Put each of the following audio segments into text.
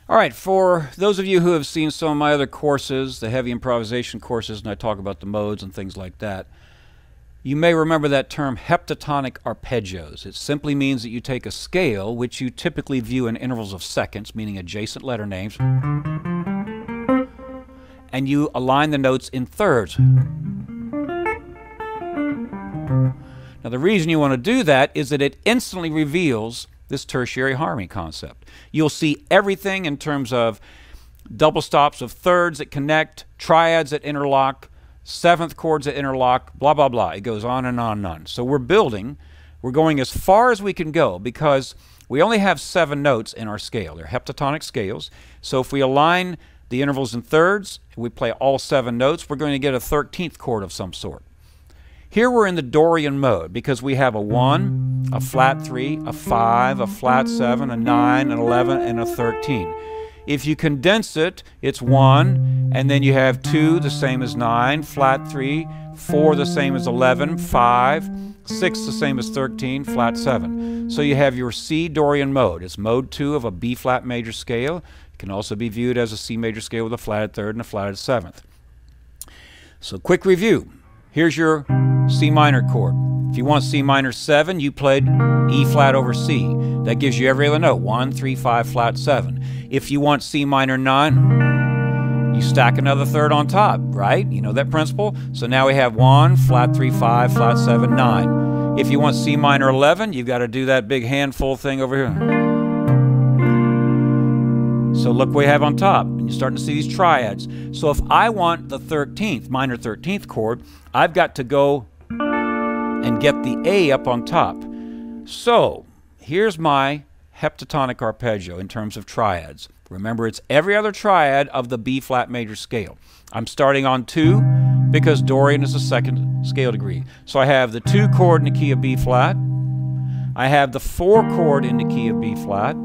All right, for those of you who have seen some of my other courses, the heavy improvisation courses, and I talk about the modes and things like that, you may remember that term heptatonic arpeggios. It simply means that you take a scale, which you typically view in intervals of seconds, meaning adjacent letter names, and you align the notes in thirds. Now, the reason you want to do that is that it instantly reveals this tertiary harmony concept. You'll see everything in terms of double stops of thirds that connect, triads that interlock, seventh chords that interlock, blah, blah, blah. It goes on and on and on. So we're going as far as we can go because we only have 7 notes in our scale. They're heptatonic scales. So if we align the intervals in thirds, and we play all 7 notes, we're going to get a 13th chord of some sort. Here we're in the Dorian mode because we have a 1, a flat 3, a 5, a flat 7, a 9, an 11, and a 13. If you condense it, it's 1, and then you have 2, the same as 9, flat 3, 4, the same as 11, 5, 6, the same as 13, flat 7. So you have your C Dorian mode. It's mode 2 of a B-flat major scale. It can also be viewed as a C major scale with a flatted 3rd and a flatted 7th. So quick review. Here's your C minor chord. If you want C minor 7, you played E flat over C. That gives you every other note, 1, 3, 5, flat 7. If you want C minor 9, you stack another 3rd on top, right? You know that principle? So now we have 1, flat 3, 5, flat 7, 9. If you want C minor 11, you've got to do that big handful thing over here. So look what we have on top, and you're starting to see these triads. So if I want the 13th, minor 13th chord, I've got to go and get the A up on top. So here's my heptatonic arpeggio in terms of triads. Remember, it's every other triad of the B-flat major scale. I'm starting on 2 because Dorian is the 2nd scale degree. So I have the 2 chord in the key of B-flat. I have the 4 chord in the key of B-flat.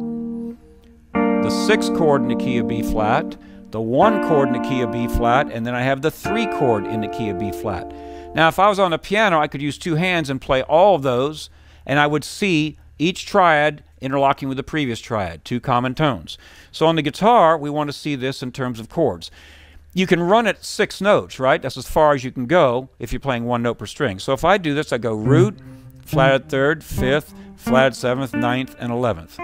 The 6 chord in the key of B-flat, the 1 chord in the key of B-flat, and then I have the 3 chord in the key of B-flat. Now, if I was on a piano, I could use 2 hands and play all of those, and I would see each triad interlocking with the previous triad, 2 common tones. So on the guitar, we want to see this in terms of chords. You can run it 6 notes, right? That's as far as you can go if you're playing 1 note per string. So if I do this, I go root, flatted 3rd, 5th, flatted 7th, 9th, and 11th.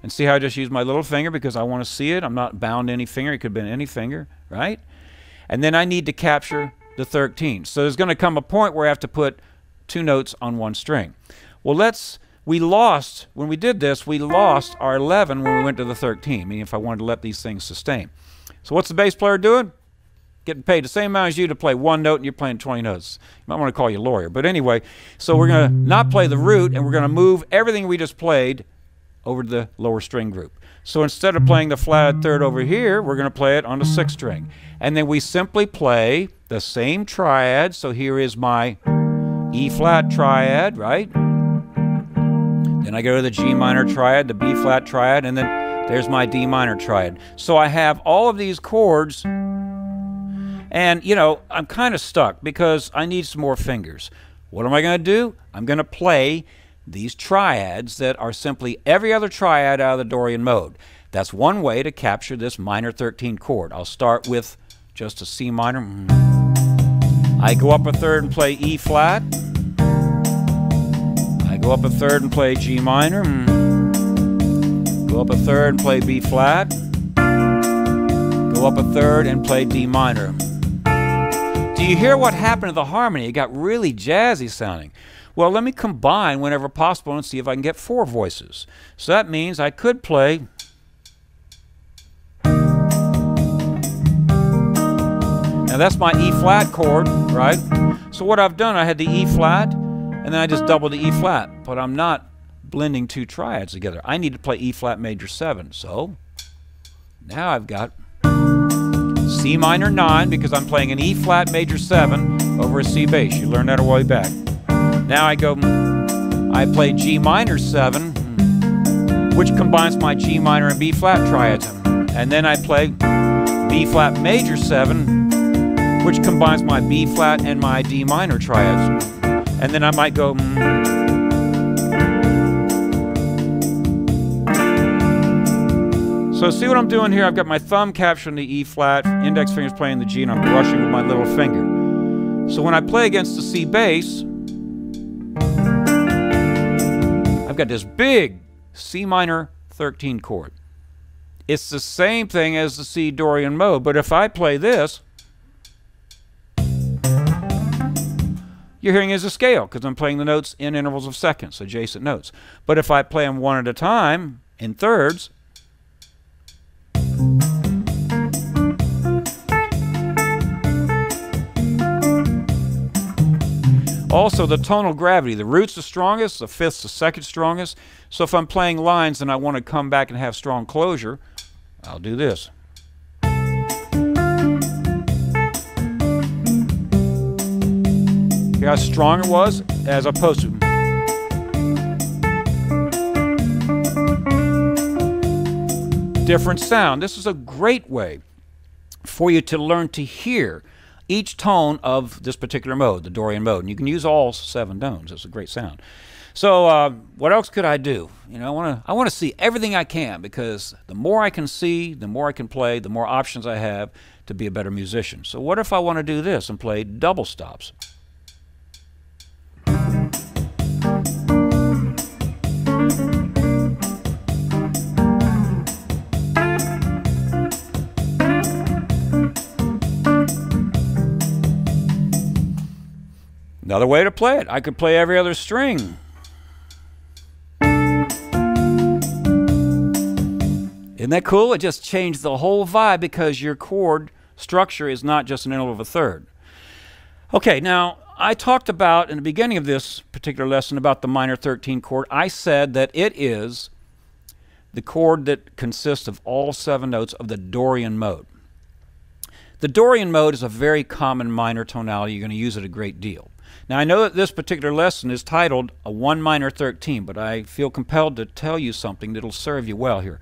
And see how I just use my little finger because I want to see it. I'm not bound to any finger. It could have been any finger, right? And then I need to capture the 13. So there's going to come a point where I have to put 2 notes on 1 string. Well, when we did this, we lost our 11 when we went to the 13, meaning if I wanted to let these things sustain. So what's the bass player doing? Getting paid the same amount as you to play 1 note, and you're playing 20 notes. You might want to call you a lawyer. But anyway, so we're going to not play the root, and we're going to move everything we just played over to the lower string group. So instead of playing the flatted 3rd over here, we're going to play it on the 6th string. And then we simply play the same triad. So here is my E flat triad, right? Then I go to the G minor triad, the B flat triad, and then there's my D minor triad. So I have all of these chords, and you know, I'm kind of stuck because I need some more fingers. What am I going to do? I'm going to play these triads that are simply every other triad out of the Dorian mode. That's one way to capture this minor 13 chord. I'll start with just a C minor. I go up a 3rd and play E flat. I go up a 3rd and play G minor. Go up a 3rd and play B flat. Go up a 3rd and play D minor. Do you hear what happened to the harmony? It got really jazzy sounding. Well, let me combine whenever possible and see if I can get 4 voices. So that means I could play. Now that's my E flat chord, right? So what I've done, I had the E flat, and then I just doubled the E flat. But I'm not blending 2 triads together. I need to play E flat major 7. So now I've got C minor 9 because I'm playing an E flat major 7 over a C bass. You learned that a way back. Now I play G minor 7, which combines my G minor and B flat triads. And then I play B flat major 7, which combines my B flat and my D minor triads. And then I might go. So So see what I'm doing here? I've got my thumb capturing the E flat, index finger's playing the G, and I'm brushing with my little finger. So when I play against the C bass, I've got this big C minor 13 chord. It's the same thing as the C Dorian mode, but if I play this, you're hearing it as a scale because I'm playing the notes in intervals of seconds, adjacent notes. But if I play them one at a time in thirds, also the tonal gravity, the root's the strongest, the fifth's the second strongest. So if I'm playing lines and I want to come back and have strong closure, I'll do this. See how strong it was as opposed to. Different sound. This is a great way for you to learn to hear each tone of this particular mode, the Dorian mode. And you can use all 7 tones. It's a great sound. So what else could I do? You know, I want to see everything I can, because the more I can see, the more I can play, the more options I have to be a better musician. So what if I want to do this and play double stops? Another way to play it, I could play every other string. Isn't that cool? It just changed the whole vibe because your chord structure is not just an interval of a third. Okay, now I talked about in the beginning of this particular lesson about the minor 13 chord. I said that it is the chord that consists of all 7 notes of the Dorian mode. The Dorian mode is a very common minor tonality. You're going to use it a great deal. Now I know that this particular lesson is titled a 1 minor 13, but I feel compelled to tell you something that'll serve you well here.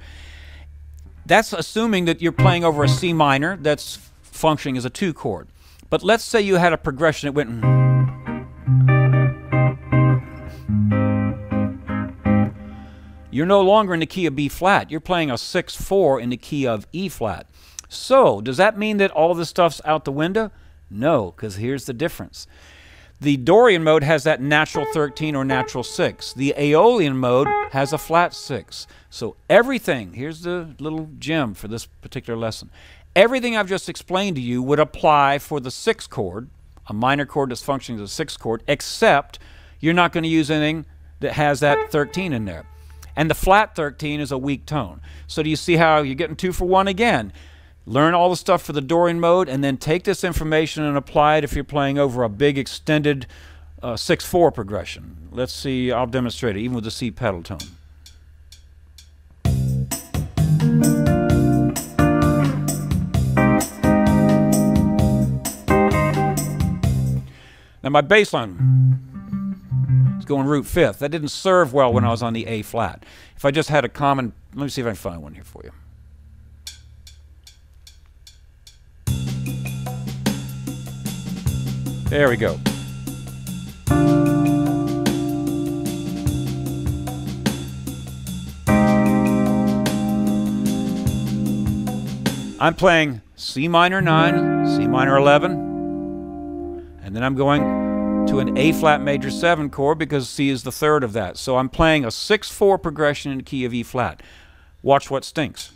That's assuming that you're playing over a C minor that's functioning as a 2 chord. But let's say you had a progression that went. You're no longer in the key of B flat. You're playing a 6/4 in the key of E flat. So does that mean that all this stuff's out the window? No, because here's the difference. The Dorian mode has that natural 13 or natural 6. The Aeolian mode has a flat 6. So everything, here's the little gem for this particular lesson. Everything I've just explained to you would apply for the 6 chord, a minor chord that's functioning as a 6 chord, except you're not going to use anything that has that 13 in there. And the flat 13 is a weak tone. So do you see how you're getting 2 for 1 again? Learn all the stuff for the Dorian mode and then take this information and apply it if you're playing over a big extended 6/4 progression. Let's see, I'll demonstrate it even with the C pedal tone. Now my bass line is going root 5th. That didn't serve well when I was on the A flat. If I just had a common, let me see if I can find one here for you. There we go. I'm playing C minor 9, C minor 11, and then I'm going to an A flat major 7 chord because C is the 3rd of that. So I'm playing a 6/4 progression in the key of E flat. Watch what stinks.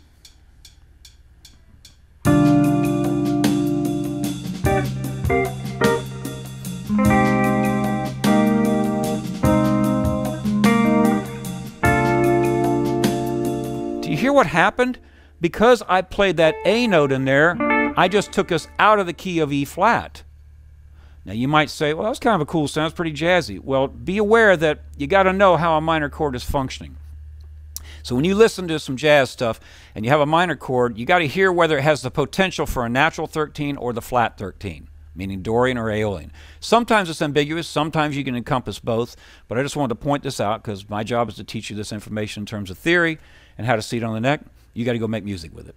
Hear what happened? Because I played that A note in there, I just took us out of the key of E flat. Now you might say, well, that's kind of a cool sound, it's pretty jazzy. Well, be aware that you got to know how a minor chord is functioning. So when you listen to some jazz stuff and you have a minor chord, you got to hear whether it has the potential for a natural 13 or the flat 13, meaning Dorian or Aeolian. Sometimes it's ambiguous, sometimes you can encompass both, but I just wanted to point this out because my job is to teach you this information in terms of theory and how to see it on the neck. You got to go make music with it.